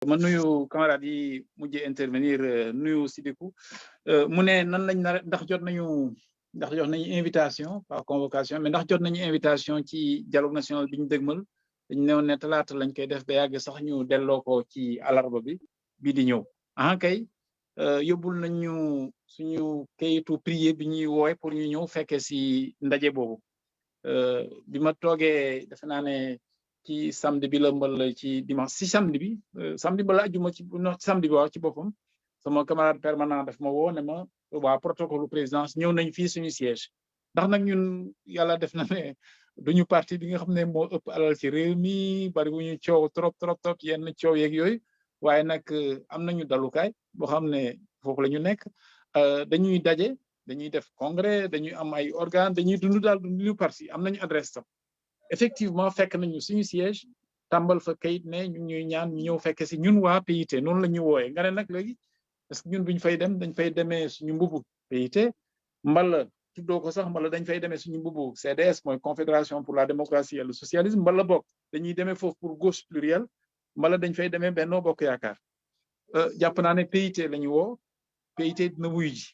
ma nuyu camarades yi mujjee intervenir nuyu Sidibou mu ne nan lañ ndax jot nañu invitation par convocation mais ndax jot nañu invitation ci dialogue national bi ñu dëgmal dañu newoon ne talaata lañ koy def ba yàgg sax ñu delloo ko ci alarba bi bii di ñëw kay yóbbul nañu suñu kayitu prier bi ñuy woowe pour ñu ñëw fekke si ndaje boobu bi ma toogee defe naa ne ci samedi bi la mbal ci dimanche si samedi bi samedi ba la ajuma ci samedi bi waaw ci boppam sama camarade permanent daf ma woo ne ma waa protocole présidence ñëw nañ fii suñu siège ndax nag ñun yàlla def na ne duñu parti bi nga xam ne moo ëpp alal ci réew mi bari bu ñu coow trop yenn coow yeeg yooyu waaye nag am nañu dalukaay boo xam ne foofu la ñu nekk dañuy daje dañuy def congrès dañuy am ay organes dañuy dund daal dundu parti am nañu adresse tam effectivement fekk nañu suñu siège tàmbal fa kayit ne ñu ñuy ñaan ñu ñëw fekk si ñun waa PIT noonu la ñu wooyee nga ne nag léegi parce que ñun buñ fay dem dañ fay demee suñu mbubu PIT mbala tuddoo ko sax mbala dañ fay demee suñu mbubu CDS mooy Confédération pour la démocratie et le socialisme mbala bokk dañuy demee foofu pour gauche plurielle mbala dañ fay demee Benno Bokk Yaakaar jàpp naa ne PIT la ñu woo PIT dina wuyu ji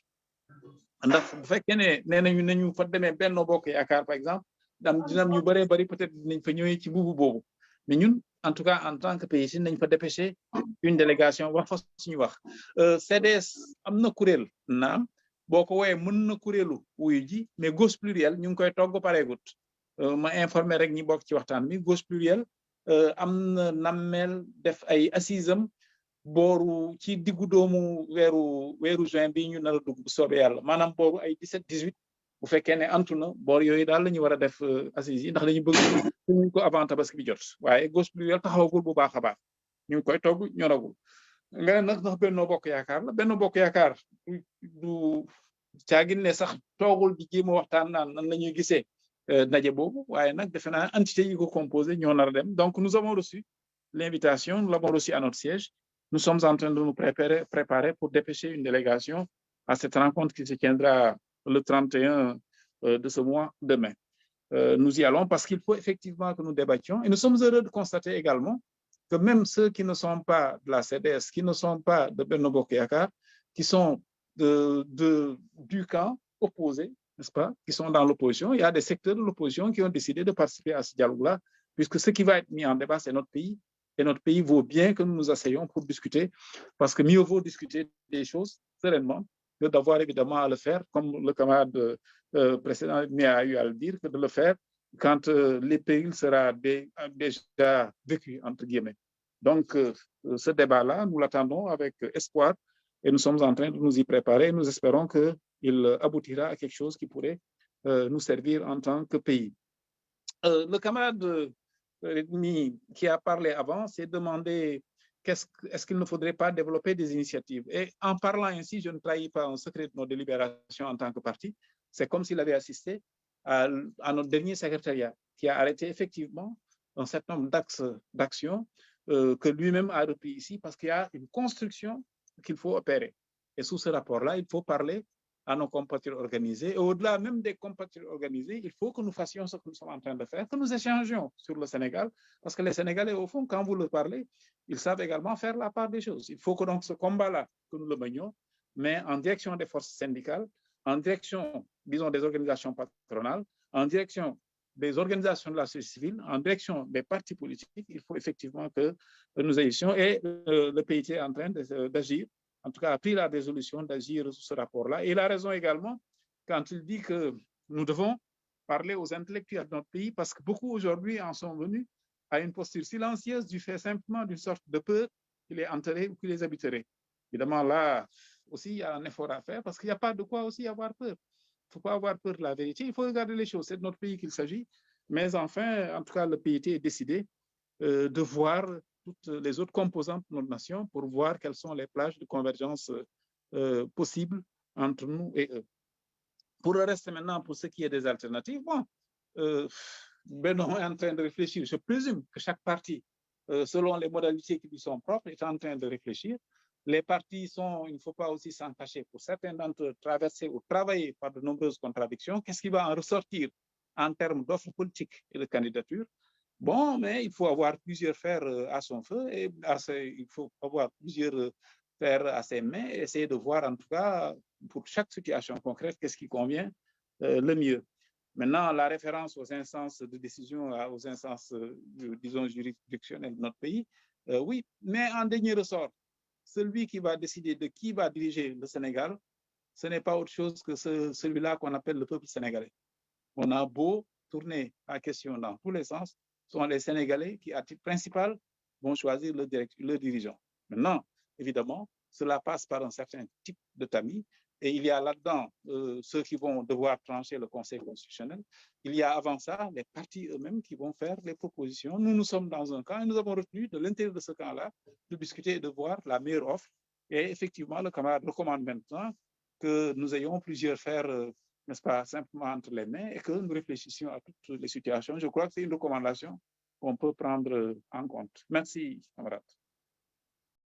ndax bu fekkee ne nee nañu fa demee Benno Bokk Yaakaar par exemple dina ñu bëree bëri peut-être dinañ fa ñëwee ci mbubu boobu mais ñun en tout cas en tant que PIT nañ fa dépêché une délégation wax fa suñu wax CDS am na kuréel naam boo ko wooyee mën na kuréelu wuyu ji mais gauche plurielle ñu ngi koy togg pareegut ma informé rek ñi bokk ci waxtaan bi gauche plurielle am na nammeel def ay assisam booru ci diggu doomu weeru juin bi ñu nar a dugg bu soobee yàlla maanaam booru ay 17-18 bu fekkee ne antu na boor yooyu daal la ñu war a def assises yi ndax dañu bëgg ñu ko avant tabaski bi jot waaye gauche plurielle taxawagul bu baax a baax ñu ngi koy togg ñoragul nga ne nag ndax Benno Bokk Yaakaar la Benno Bokk Yaakaar du caagin ne sax toogul di jéem a waxtaan naan nan la ñuy gisee ndaje boobu waaye nag defe naa entité yi ko composé ñoo nar a dem donc nous avons reçu l'invitation nous l'avons reçu à notre siège nous sommes en train de nous préparer pour dépêcher une délégation à cette rencontre qui se tiendra le 31 de ce mois demain. Nous y allons parce qu'il faut effectivement que nous débattions et nous sommes heureux de constater également que même ceux qui ne sont pas de la CDS, qui ne sont pas de Benno Bokk Yaakaar, qui sont du camp opposé, n'est-ce pas, qui sont dans l'opposition, il y a des secteurs de l'opposition qui ont décidé de participer à ce dialogue-là, puisque ce qui va être mis en débat, c'est notre pays. Et notre pays vaut bien que nous nous asseyions pour discuter, parce que mieux vaut discuter des choses sereinement que d'avoir évidemment à le faire, comme le camarade précédent a eu à le dire, que de le faire quand les périls sera déjà vécu, entre guillemets. Donc, ce débat-là, nous l'attendons avec espoir et nous sommes en train de nous y préparer. Nous espérons qu'il aboutira à quelque chose qui pourrait nous servir en tant que pays. Le camarade qui a parlé avant s'est demandé est-ce qu'il ne faudrait pas développer des initiatives. Et en parlant ainsi, je ne trahis pas un secret de nos délibérations en tant que parti. C'est comme s'il avait assisté à notre dernier secrétariat qui a arrêté effectivement un certain nombre d'axes d'action que lui-même a repris ici parce qu'il y a une construction qu'il faut opérer. Et sous ce rapport-là, il faut parler à nos compatriotes organisés. Et au-delà même des compatriotes organisés, il faut que nous fassions ce que nous sommes en train de faire, que nous échangions sur le Sénégal, parce que les Sénégalais, au fond, quand vous leur parlez, ils savent également faire la part des choses. Il faut que donc ce combat-là, que nous le menions, mais en direction des forces syndicales, en direction, disons, des organisations patronales, en direction des organisations de la société civile, en direction des partis politiques, il faut effectivement que nous agissions. Et le PIT est en train d'agir, en tout cas a pris la résolution d'agir sur ce rapport-là. Et il a raison également quand il dit que nous devons parler aux intellectuels de notre pays, parce que beaucoup aujourd'hui en sont venus à une posture silencieuse du fait simplement d'une sorte de peur qui les enterrait ou qui les habiterait. Évidemment, là aussi, il y a un effort à faire, parce qu'il n'y a pas de quoi aussi avoir peur. Il ne faut pas avoir peur de la vérité, il faut regarder les choses. C'est de notre pays qu'il s'agit. Mais enfin, en tout cas, le PIT est décidé de voir toutes les autres composantes de notre nation pour voir quelles sont les plages de convergence possibles entre nous et eux. Pour le reste maintenant, pour ce qui est des alternatives, bon, Benoît est en train de réfléchir. Je présume que chaque parti, selon les modalités qui lui sont propres, est en train de réfléchir. Les partis sont, il ne faut pas aussi s'en cacher, pour certains d'entre eux, traversés ou travaillés par de nombreuses contradictions. Qu'est-ce qui va en ressortir en termes d'offres politiques et de candidatures? Bon, mais il faut avoir plusieurs fers à son feu et il faut avoir plusieurs fers à ses mains et essayer de voir en tout cas pour chaque situation concrète qu'est-ce qui convient le mieux. Maintenant, la référence aux instances de décision, aux instances, disons, juridictionnelles de notre pays, oui, mais en dernier ressort, celui qui va décider de qui va diriger le Sénégal, ce n'est pas autre chose que celui-là qu'on appelle le peuple sénégalais. On a beau tourner la question dans tous les sens, ce sont les Sénégalais qui, à titre principal, vont choisir le dirigeant. Maintenant, évidemment, cela passe par un certain type de tamis. Et il y a là-dedans ceux qui vont devoir trancher le Conseil constitutionnel. Il y a avant ça les partis eux-mêmes qui vont faire les propositions. Nous, nous sommes dans un camp et nous avons retenu de l'intérieur de ce camp-là de discuter et de voir la meilleure offre. Et effectivement, le camarade recommande maintenant que nous ayons plusieurs fers n'est-ce pas, simplement entre les mains et que nous réfléchissions à toutes les situations. Je crois que c'est une recommandation qu'on peut prendre en compte. Merci, camarade.